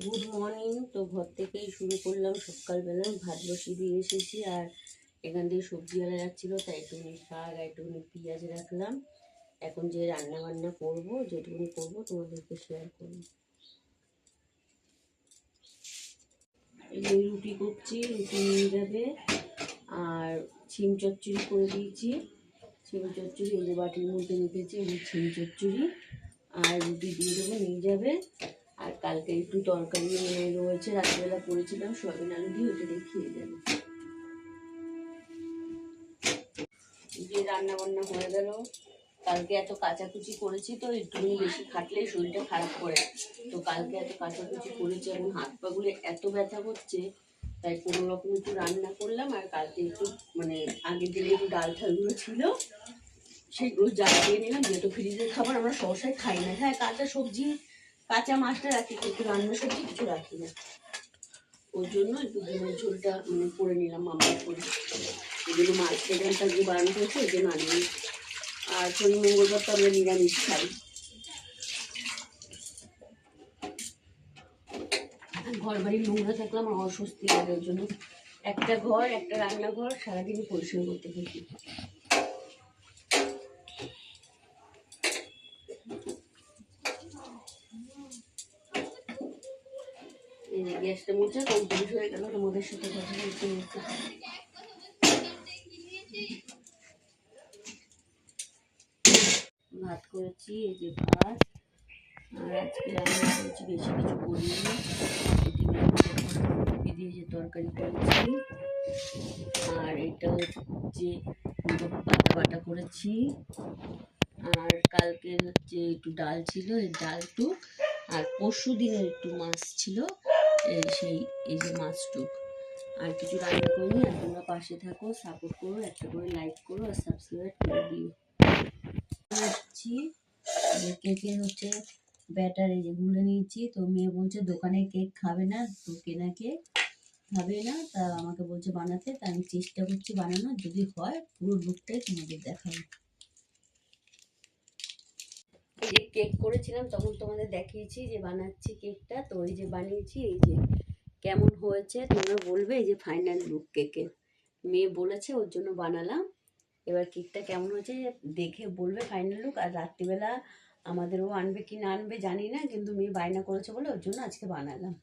Good morning. তো ঘর থেকেই শুরু করলাম সকালবেলা, ভাত বসিয়ে দিয়ে এসেছি। আর এখান থেকে সবজিওয়ালা যাচ্ছিলো, তাই একটুখানি শাক আর একটুখানি পেঁয়াজ রাখলাম। এখন যে রান্না বান্না করবো, যেটুকুনি করবো তোমাদেরকে শেয়ার করবো। এই রুটি করছি, রুটি নিয়ে যাবে। আর ছিম চচ্চড়ি করে দিয়েছি। ছিম চচ্চড়ি এই যে বাটির মধ্যে রেখেছি, এই ছিম চচ্চড়ি আর রুটি দিয়ে দেবো, নিয়ে যাবে। আর কালকে একটু তরকারি রয়েছে, রাত্রিবেলা করেছিলাম সয়াবিন আলু দিয়ে, ওইটা দিয়ে খেয়ে যাবে। যে রান্না বান্না হয়ে গেল। কালকে এত কাচাকুচি করেছি, তো একটুখানি বেশি খাটলেই শরীরটা খারাপ করে। তো কালকে এত কাচাকুচি করেছি, এবং হাত পাগুলো এত ব্যথা করছে, তাই কোনো রকম একটু রান্না করলাম। আর কালকে একটু মানে আগের দিনে একটু ডাল ঠালগুলো ছিল, সেগুলো জ্বালিয়ে নিলাম। যেহেতু ফ্রিজের খাবার আমরা সহসায় খাই না। হ্যাঁ, কাঁচা সবজি কাঁচা মাছটা রাখি, কিন্তু রান্না সবজি কিছু রাখি না। ওর জন্য একটু ডিমের ঝোলটা মানে করে নিলাম মামা করে। ওই জন্য মাছ খেতে যে বারণ করেছে, ওই জন্য আনিনি। আর শনি মঙ্গলবার তো আমরা নিরামিষ খাই। ঘর বাড়ি নোংরা থাকলে আমার অস্বস্তি লাগে, ওর জন্য একটা ঘর, একটা রান্নাঘর সারাদিন পরিষ্কার করতে থাকি। এই যে গ্যাসটা মুছে কমপ্লিট হয়ে গেল, তোমাদের সাথে কথা বলতে বলতে। ভাত করেছি, এই যে ভাত। আর আজকে রান্না করেছি, বেশি কিছু করিনি। কপি দিয়ে যে তরকারি করেছি, আর এটা হচ্ছে পাতা বাটা করেছি। আর কালকে হচ্ছে একটু ডাল ছিল, এই ডালটুক। আর পরশু দিনের একটু মাছ ছিল, এই যে মাছটুক। আর কিছু রান্না করিনি। আর তোমরা পাশে থাকো, সাপোর্ট করো, একটা করে লাইক করো আর সাবস্ক্রাইব করে দিও। আসছি কেকের হচ্ছে ব্যাটার, এই যে গুলে নিয়েছি। তো মেয়ে বলছে দোকানে কেক খাবে না, তো কেনা কেক খাবে না, তা আমাকে বলছে বানাতে। তা আমি চেষ্টা করছি বানানো, যদি হয় পুরো লুকটাই তোমাদের দেখাবো। এই যে কেক করেছিলাম তখন তোমাদের দেখিয়েছি যে বানাচ্ছি কেকটা। তো এই যে বানিয়েছি, এই যে কেমন হয়েছে তোমরা বলবে। এই যে ফাইনাল লুক কেকের, মেয়ে বলেছে ওর জন্য বানালাম। এবার কেকটা কেমন হয়েছে দেখে বলবে ফাইনাল লুক। আর রাত্রিবেলা আমাদেরও আনবে কি না আনবে জানি না, কিন্তু মেয়ে বায়না করেছে বলে ওর জন্য আজকে বানালাম।